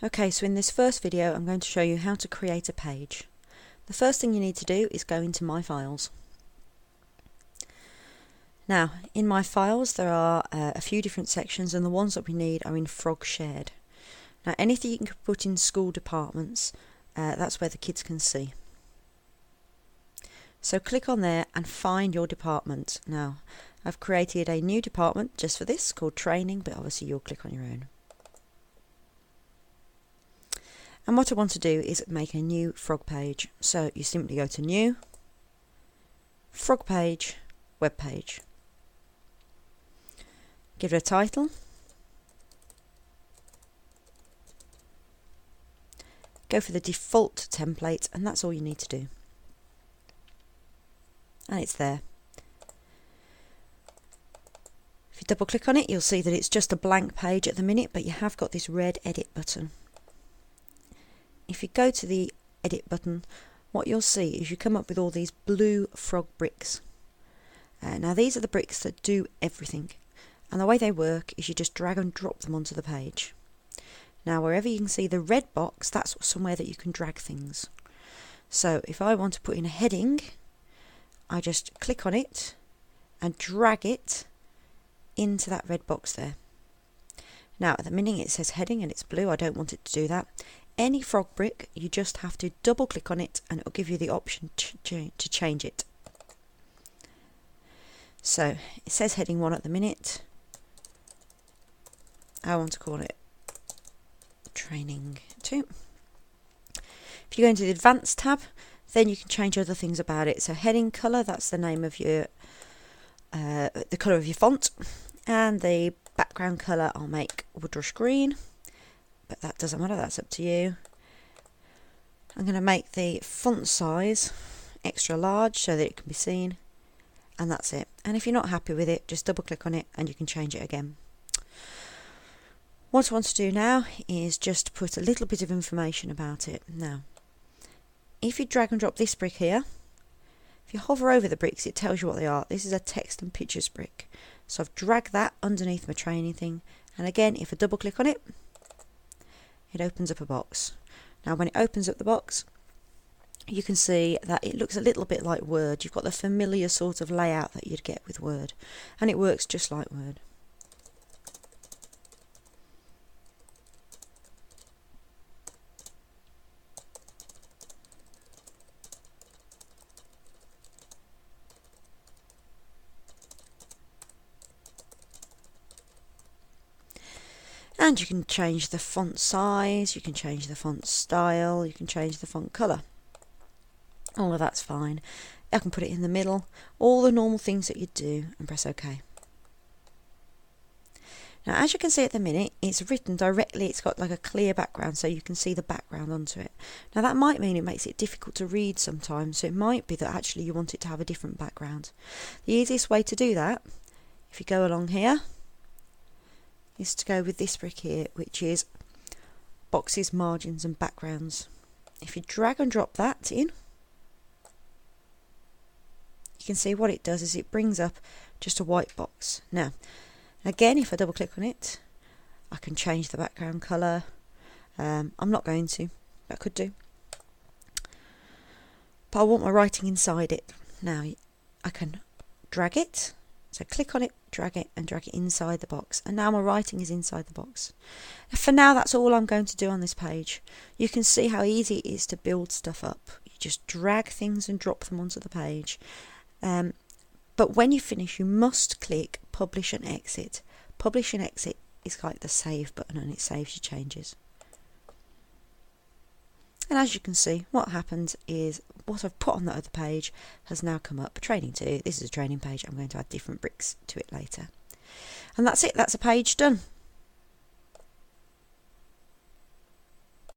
Okay, so in this first video I'm going to show you how to create a page. The first thing you need to do is go into My Files. Now, in My Files there are a few different sections, and the ones that we need are in Frog Shared. Now, anything you can put in school departments, that's where the kids can see. So click on there and find your department. Now, I've created a new department just for this called Training, but obviously you'll click on your own. And what I want to do is make a new frog page. So you simply go to New, Frog Page, Web Page. Give it a title. Go for the default template, and that's all you need to do. And it's there. If you double click on it, you'll see that it's just a blank page at the minute, but you have got this red edit button. If you go to the edit button, what you'll see is you come up with all these blue frog bricks. Now these are the bricks that do everything, and the way they work is you just drag and drop them onto the page. Now wherever you can see the red box, that's somewhere that you can drag things. So if I want to put in a heading, I just click on it and drag it into that red box there. Now at the minute it says heading and it's blue, I don't want it to do that. Any frog brick, you just have to double click on it and it will give you the option to change it. So it says heading 1 at the minute. I want to call it Training 2. If you go into the Advanced tab, then you can change other things about it. So heading colour, that's the name of your the colour of your font, and the background colour I'll make Woodrush green. But that doesn't matter, that's up to you. I'm going to make the font size extra large so that it can be seen, and that's it. And if you're not happy with it, just double click on it and you can change it again. What I want to do now is just put a little bit of information about it. Now, if you drag and drop this brick here, if you hover over the bricks, it tells you what they are. This is a text and pictures brick. So I've dragged that underneath my training thing, and again, if I double click on it, it opens up a box. Now when it opens up the box, you can see that it looks a little bit like Word. You've got the familiar sort of layout that you'd get with Word, and it works just like Word. And you can change the font size, you can change the font style, you can change the font colour. All of that's fine. I can put it in the middle, all the normal things that you do, and press OK. Now as you can see at the minute, it's written directly, it's got like a clear background so you can see the background onto it. Now that might mean it makes it difficult to read sometimes, so it might be that actually you want it to have a different background. The easiest way to do that, if you go along here, is to go with this brick here, which is boxes, margins and backgrounds. If you drag and drop that in, you can see what it does is it brings up just a white box. Now again, if I double click on it, I can change the background colour. I'm not going to, but I could do. But I want my writing inside it. Now I can drag it. So click on it, drag it, and drag it inside the box. And now my writing is inside the box. For now, that's all I'm going to do on this page. You can see how easy it is to build stuff up. You just drag things and drop them onto the page. But when you finish, you must click Publish and Exit. Publish and Exit is like the Save button, and it saves your changes. And as you can see, what happens is what I've put on that other page has now come up. Training 2, this is a training page. I'm going to add different bricks to it later. And that's it, that's a page done.